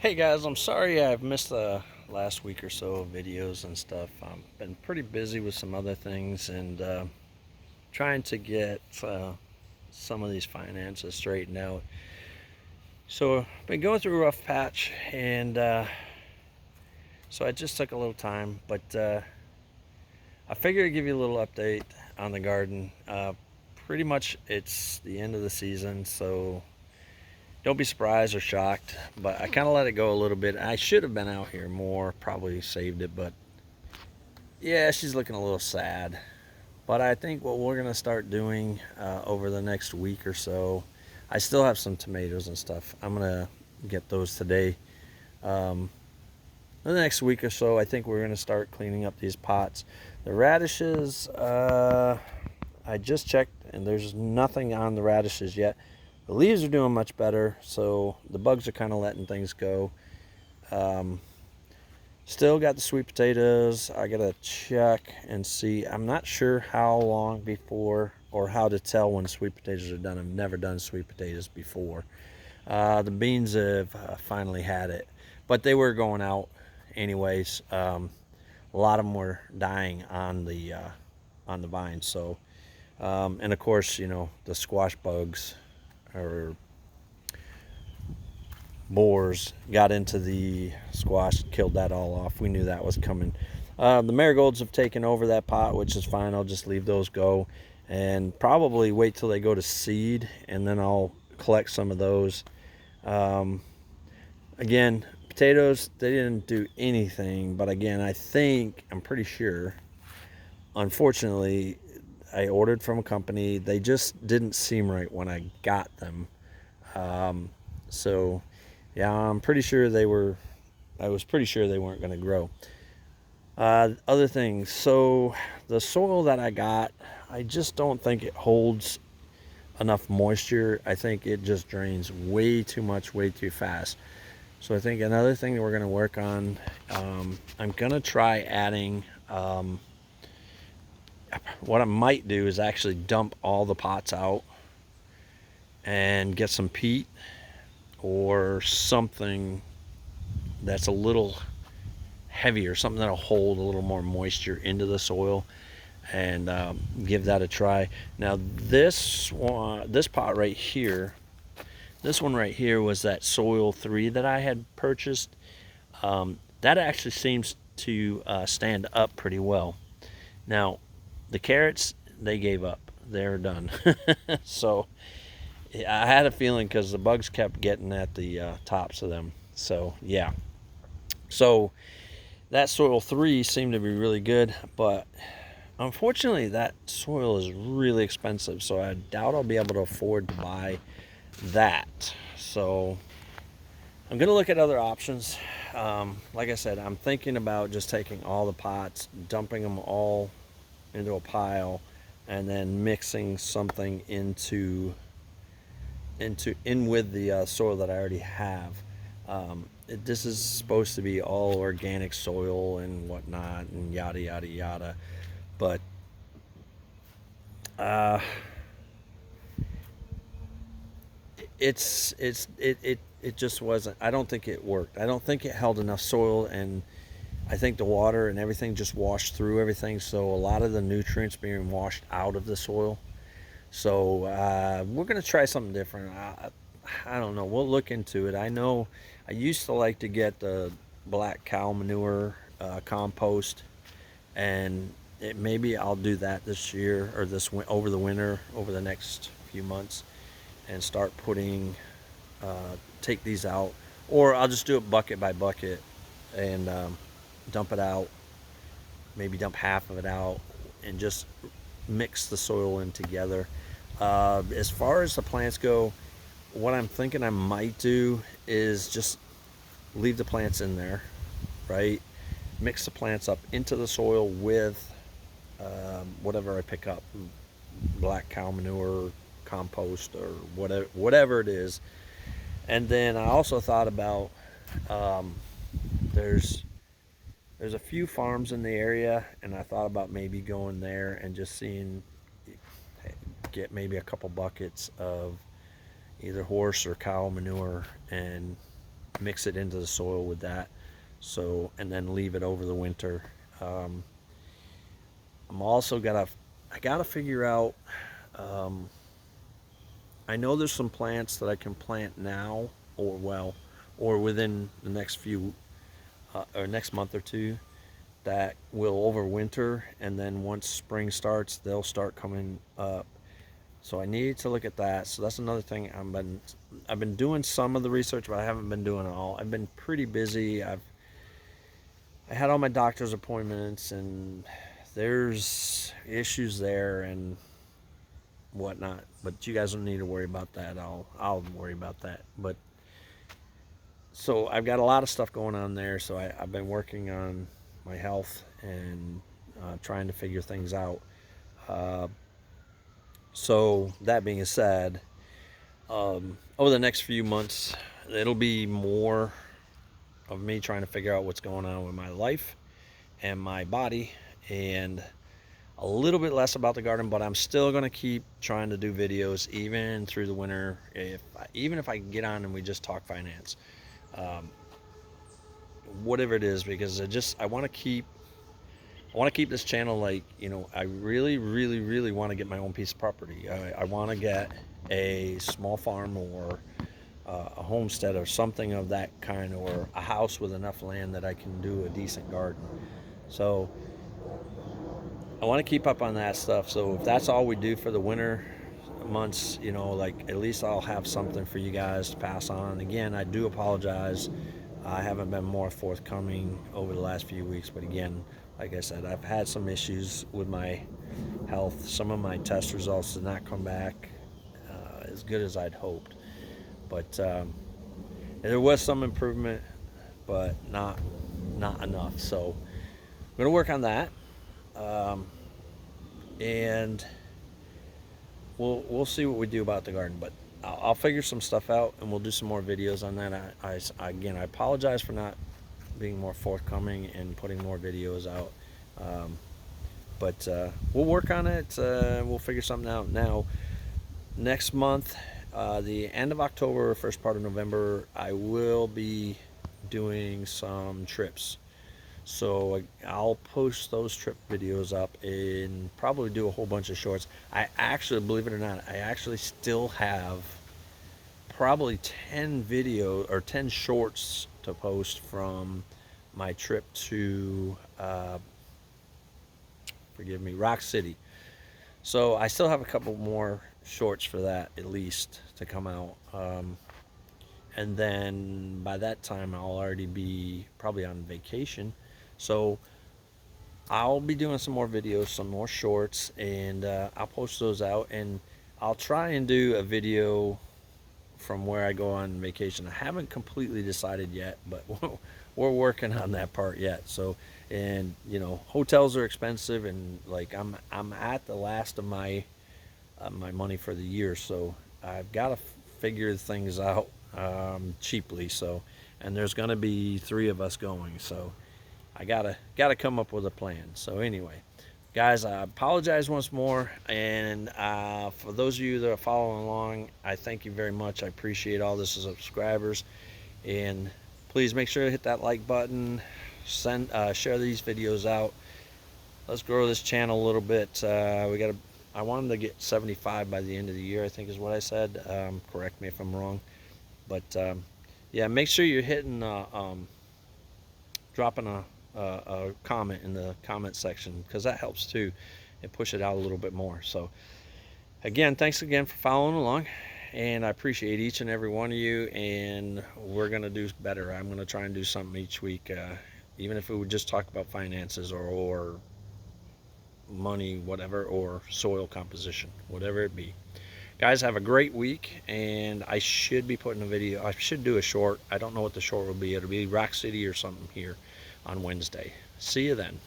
Hey guys, I'm sorry I've missed the last week or so of videos and stuff. I've been pretty busy with some other things and trying to get some of these finances straightened out. So I've been going through a rough patch, and so I just took a little time, but I figured I'd give you a little update on the garden. Pretty much it's the end of the season, so don't be surprised or shocked, but I kind of let it go a little bit. I should have been out here more, probably saved it, but yeah, she's looking a little sad. But I think what we're going to start doing over the next week or so, I still have some tomatoes and stuff. I'm going to get those today. Um, the next week or so, I think we're going to start cleaning up these pots. The radishes, I just checked and there's nothing on the radishes yet. The leaves are doing much better, so the bugs are kind of letting things go. Um, Still got the sweet potatoes. I gotta check and see. I'm not sure how long before or how to tell when sweet potatoes are done. I've never done sweet potatoes before. The beans have finally had it, but they were going out anyways. A lot of them were dying on the vine. So, and of course, the squash bugs or boars got into the squash, killed that all off. We knew that was coming. The marigolds have taken over that pot, which is fine. I'll just leave those go and probably wait till they go to seed, and then I'll collect some of those. Um, Again, potatoes, they didn't do anything, but again, I'm pretty sure, unfortunately, I ordered from a company. They just didn't seem right when I got them. Um, so, yeah, I was pretty sure they weren't going to grow. Other things. So the soil that I got, I just don't think it holds enough moisture. I think it just drains way too much, way too fast. So I think another thing that we're going to work on, I'm going to try adding, what I might do is actually dump all the pots out and get some peat or something that's a little heavier, something that'll hold a little more moisture into the soil, and give that a try. Now this pot right here, this one right here was that Soil 3 that I had purchased. That actually seems to stand up pretty well. Now the carrots, they gave up. They're done. So I had a feeling because the bugs kept getting at the tops of them. So yeah. So that Soil 3 seemed to be really good, but unfortunately that soil is really expensive, so I doubt I'll be able to afford to buy that. So I'm going to look at other options. Like I said, I'm thinking about just taking all the pots, dumping them all into a pile, and then mixing something in with the soil that I already have. This is supposed to be all organic soil and whatnot and yada yada yada, but uh, it just wasn't. I don't think it worked. I don't think it held enough soil, and I think the water and everything just washed through everything. So a lot of the nutrients being washed out of the soil. So we're gonna try something different. I don't know. We'll look into it. I know I used to like to get the black cow manure compost, and maybe I'll do that this year or over the winter, over the next few months, and start putting take these out, or I'll just do it bucket by bucket and dump it out. Maybe dump half of it out and just mix the soil in together. As far as the plants go, what I'm thinking I might do is just leave the plants in there, right? Mix the plants up into the soil with whatever I pick up, black cow manure, compost, or whatever it is. And then I also thought about um, there's there's a few farms in the area, and I thought about maybe going there and just seeing, get maybe a couple buckets of either horse or cow manure and mix it into the soil with that. So, and then leave it over the winter. I'm also I gotta figure out, um, I know there's some plants that I can plant now, or within the next or next month or two, that will overwinter, and then once spring starts, they'll start coming up. So I need to look at that. So that's another thing. I've been doing some of the research, but I haven't been doing it all. I've been pretty busy. I had all my doctor's appointments, and there's issues there and whatnot. But you guys don't need to worry about that. I'll worry about that. But so I've got a lot of stuff going on there. So I've been working on my health and trying to figure things out. So that being said, over the next few months, it'll be more of me trying to figure out what's going on with my life and my body, and a little bit less about the garden, but I'm still going to keep trying to do videos even through the winter, even if I can get on and we just talk finance, whatever it is, because I want to keep this channel, like, you know, I really, really, really want to get my own piece of property. I want to get a small farm, or a homestead or something of that kind, or a house with enough land that I can do a decent garden. So I want to keep up on that stuff. So if that's all we do for the winter months, you know, like, at least I'll have something for you guys to pass on. Again, I do apologize. I haven't been more forthcoming over the last few weeks, but again, like I said, I've had some issues with my health. Some of my test results did not come back as good as I'd hoped, but there was some improvement, but not enough. So I'm going to work on that, and we'll see what we do about the garden. But I'll figure some stuff out, and we'll do some more videos on that. Again, I apologize for not being more forthcoming and putting more videos out, but we'll work on it. We'll figure something out. Now, next month, the end of October, first part of November, I will be doing some trips. So I'll post those trip videos up and probably do a whole bunch of shorts. I actually, believe it or not, I actually still have probably 10 shorts to post from my trip to Rock City. So I still have a couple more shorts for that, at least, to come out, and then by that time I'll already be probably on vacation. So I'll be doing some more videos, some more shorts, and I'll post those out, and I'll try and do a video from where I go on vacation. I haven't completely decided yet, but we're working on that part yet. So, and you know, hotels are expensive, and like I'm at the last of my money for the year, so I've got to figure things out cheaply. So, and there's going to be 3 of us going, so I gotta come up with a plan. So anyway, guys, I apologize once more, and for those of you that are following along, I thank you very much. I appreciate all the subscribers, and please make sure to hit that like button, share these videos out. Let's grow this channel a little bit. I wanted to get 75 by the end of the year, I think is what I said. Correct me if I'm wrong, but yeah, make sure you're hitting dropping a comment in the comment section, because that helps too, and push it out a little bit more. So again, thanks again for following along, and I appreciate each and every one of you, and we're gonna do better. I'm gonna try and do something each week, even if we would just talk about finances, or money, whatever, or soil composition, whatever it be. Guys, have a great week, and I should be putting a video. I should do a short. I don't know what the short will be. It'll be Rock City or something here on Wednesday. See you then.